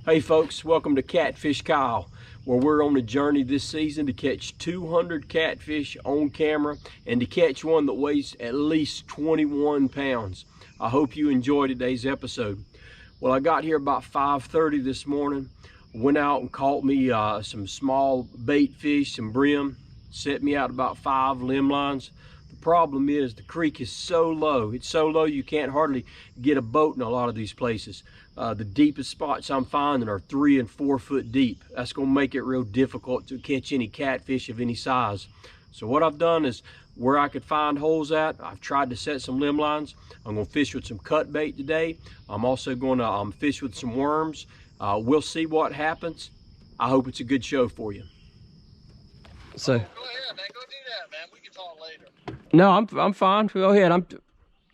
Hey folks, welcome to Catfish Kyle, where we're on a journey this season to catch 200 catfish on camera and to catch one that weighs at least 21 pounds. I hope you enjoy today's episode. Well, I got here about 5:30 this morning, went out and caught me some small bait fish, some brim, set me out about 5 limb lines. The problem is the creek is so low. It's so low you can't hardly get a boat in a lot of these places. The deepest spots I'm finding are 3 and 4 foot deep. That's going to make it real difficult to catch any catfish of any size. So what I've done is, where I could find holes at, I've tried to set some limb lines. I'm going to fish with some cut bait today. I'm also going to fish with some worms. We'll see what happens. I hope it's a good show for you. So go ahead, man. Go do that, man. We can talk later. No, I'm fine. Go ahead.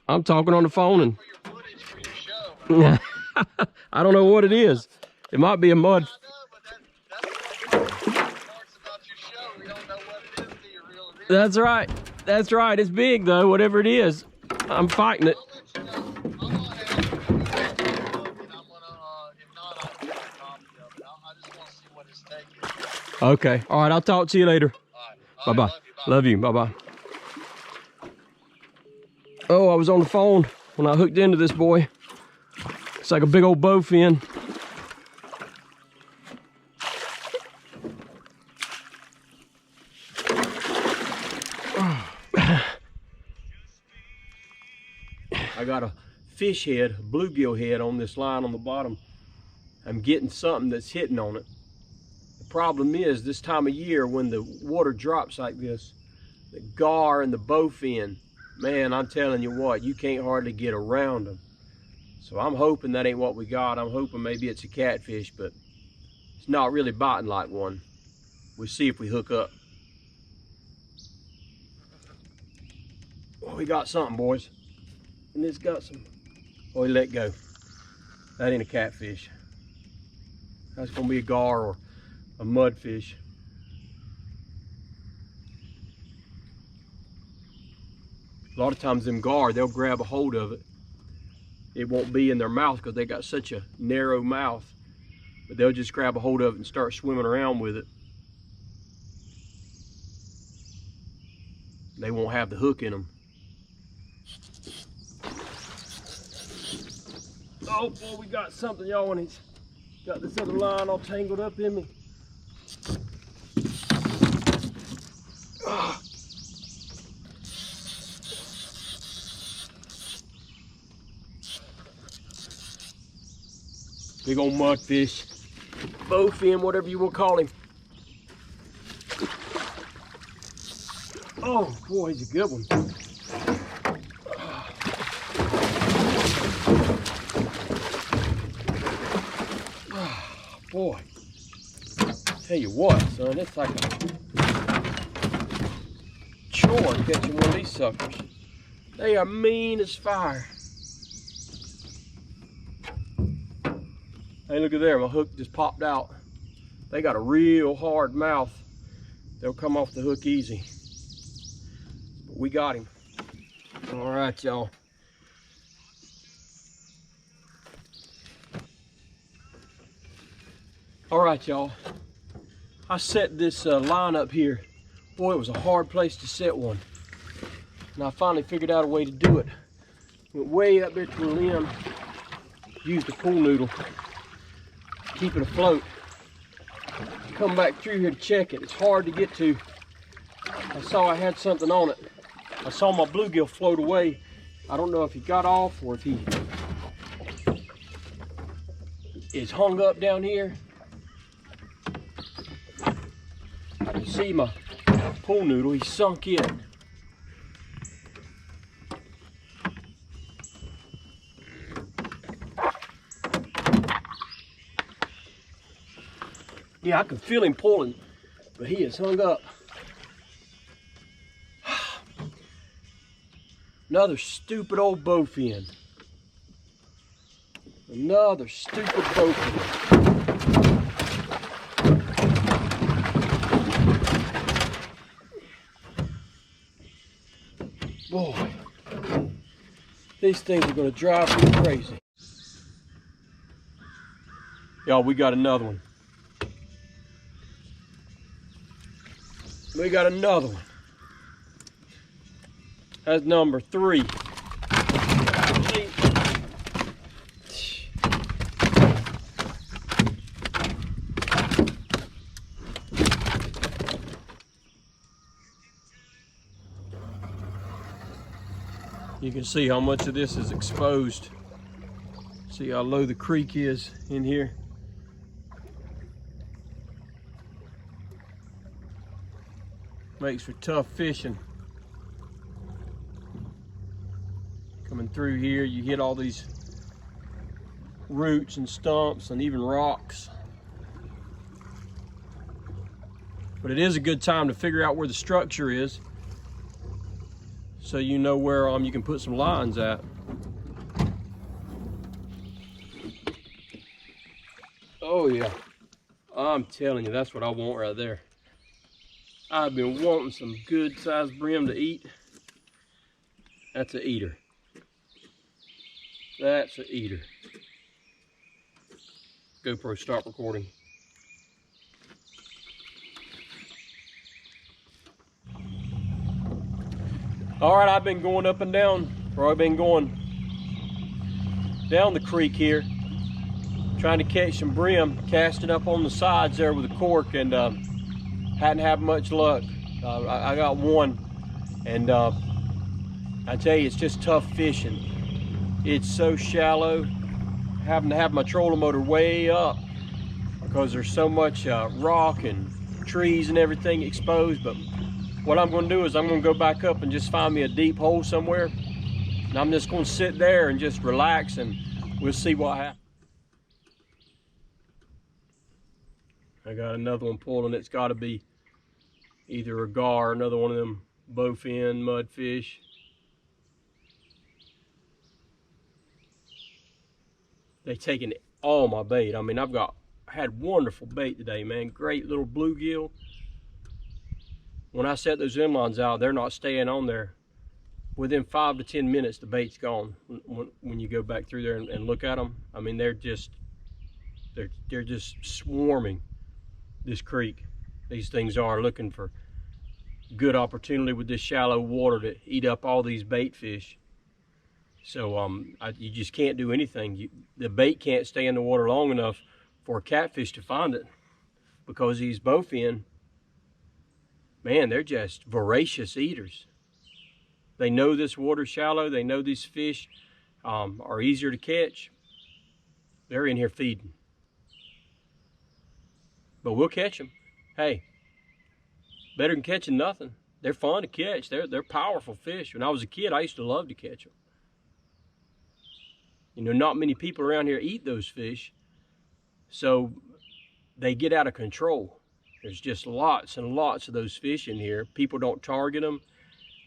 I'm talking on the phone and. For your footage for your show, man. I don't know what it is. It might be a mud. I know, but that's the parts about your show. We don't know what it is until you reel it in. That's right. That's right. It's big though. Whatever it is, I'm fighting it. I'll let you know. I'm gonna have to look, and I'm gonna, if not, I'll get a copy of it. I just want to see what it's taking. Okay. All right. I'll talk to you later. All Bye right. bye. Love you. Bye bye. Oh, I was on the phone when I hooked into this boy. It's like a big old bowfin. I got a fish head, a bluegill head on this line on the bottom. I'm getting something that's hitting on it. The problem is this time of year when the water drops like this, the gar and the bowfin, man, I'm telling you what, you can't hardly get around them. So I'm hoping that ain't what we got. I'm hoping maybe it's a catfish, but it's not really biting like one. We'll see if we hook up. Oh, we got something, boys. And this got some, oh, he let go. That ain't a catfish. That's gonna be a gar or a mudfish. A lot of times them gar, they'll grab a hold of it. It won't be in their mouth because they got such a narrow mouth, but they'll just grab a hold of it and start swimming around with it. They won't have the hook in them. Oh boy, we got something, y'all, and it's got this other line all tangled up in me. Ah. Big old mudfish, bowfin, whatever you want to call him. Oh boy, he's a good one. Oh, boy, tell you what, son, it's like a chore catching one of these suckers. They are mean as fire. Hey, look at there, my hook just popped out. They got a real hard mouth. They'll come off the hook easy. But we got him. All right, y'all. All right, y'all. I set this line up here. Boy, it was a hard place to set one. And I finally figured out a way to do it. Went way up there to the limb, used a pool noodle. Keep it afloat. Come back through here to check it. It's hard to get to. I saw I had something on it. I saw my bluegill float away. I don't know if he got off or if he is hung up down here. I can see my pool noodle. He's sunk in. Yeah, I can feel him pulling, but he is hung up. Another stupid old bowfin. Another stupid bowfin. Boy, these things are going to drive me crazy. Y'all, we got another one. We got another one. That's number 3. You can see how much of this is exposed. See how low the creek is in here. Makes for tough fishing. Coming through here, you hit all these roots and stumps and even rocks. But it is a good time to figure out where the structure is, so you know where you can put some lines at. Oh yeah, I'm telling you, that's what I want right there. I've been wanting some good sized brim to eat. That's a eater. That's a eater. GoPro, stop recording. All right, I've been going up and down, or I've been going down the creek here, trying to catch some brim, casting up on the sides there with a cork, and hadn't had much luck. I got one, and I tell you, it's just tough fishing. It's so shallow, having to have my trolling motor way up because there's so much rock and trees and everything exposed. But what I'm going to do is I'm going to go back up and just find me a deep hole somewhere, and I'm just going to sit there and just relax, and we'll see what happens. I got another one pulling. It's got to be either a gar, another one of them bowfin mudfish. They taking all my bait. I mean, I had wonderful bait today, man. Great little bluegill. When I set those inlines out, they're not staying on there. Within 5 to 10 minutes, the bait's gone. When you go back through there and look at them, I mean, they're just swarming this creek. These things are looking for good opportunity with this shallow water to eat up all these bait fish. So you just can't do anything. The bait can't stay in the water long enough for a catfish to find it, because these bowfin, man, they're just voracious eaters. They know this water's shallow. They know these fish are easier to catch. They're in here feeding. But we'll catch them. Hey, better than catching nothing. They're fun to catch. They're powerful fish. When I was a kid, I used to love to catch them. You know, not many people around here eat those fish, so they get out of control. There's just lots and lots of those fish in here. People don't target them,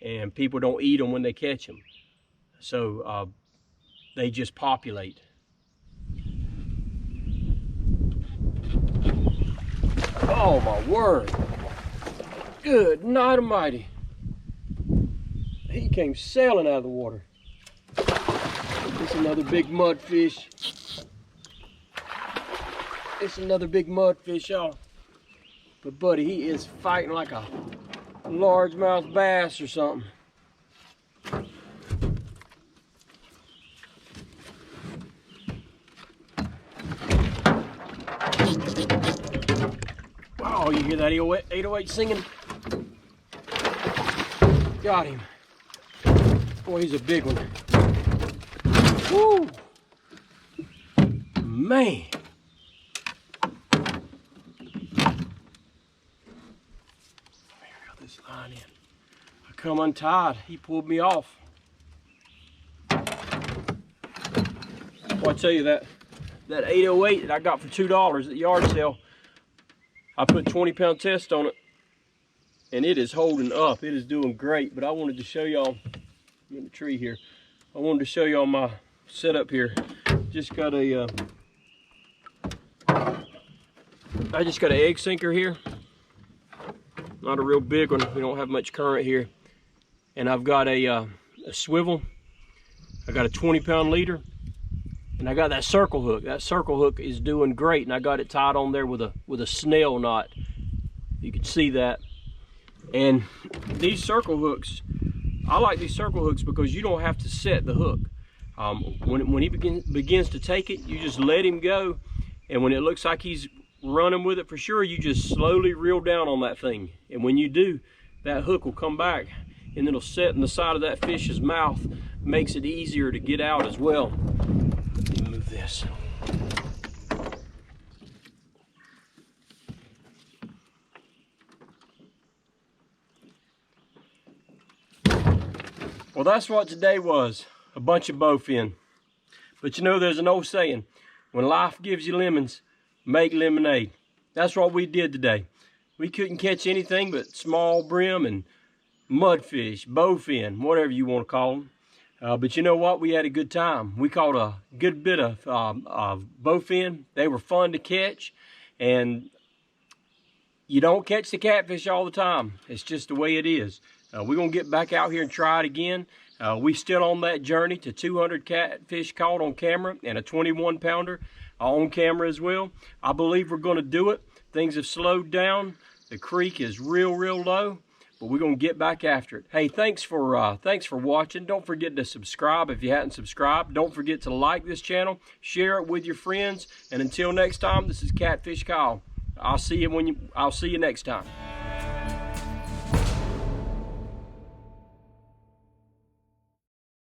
and people don't eat them when they catch them. So they just populate. Oh my word. Good night almighty. He came sailing out of the water. It's another big mudfish. It's another big mudfish, y'all. But buddy, he is fighting like a largemouth bass or something. Wow, you hear that 808 singing? Got him. Boy, he's a big one. Woo! Man! This line in. I come untied. He pulled me off. Well, I tell you, that 808 that I got for $2 at the yard sale, I put 20-pound test on it, and it is holding up. It is doing great. But I wanted to show y'all, I'm in the tree here. I wanted to show y'all my setup here. Just got a I just got an egg sinker here. Not a real big one. We don't have much current here. And I've got a swivel. I got a 20-pound leader, And I got that circle hook. That circle hook is doing great, and I got it tied on there with a snail knot. You can see that. And these circle hooks, I like these circle hooks because you don't have to set the hook. When he begins to take it, you just let him go, and when it looks like he's running with it for sure, you just slowly reel down on that thing. And when you do, that hook will come back and it'll set in the side of that fish's mouth. Makes it easier to get out as well. Let me move this. Well, that's what today was, a bunch of bowfin. But you know, there's an old saying, when life gives you lemons, make lemonade. That's what we did today. We couldn't catch anything but small brim and mudfish, bowfin, whatever you want to call them. But you know what? We had a good time. We caught a good bit of bowfin. They were fun to catch, and you don't catch the catfish all the time. It's just the way it is. We're going to get back out here and try it again. We still on that journey to 200 catfish caught on camera and a 21-pounder on camera as well. I believe we're going to do it. Things have slowed down. The creek is real low, but we're going to get back after it. Hey, thanks for watching. Don't forget to subscribe if you hadn't subscribed. Don't forget to like this channel, share it with your friends, and until next time, this is Catfish Kyle. I'll see you next time.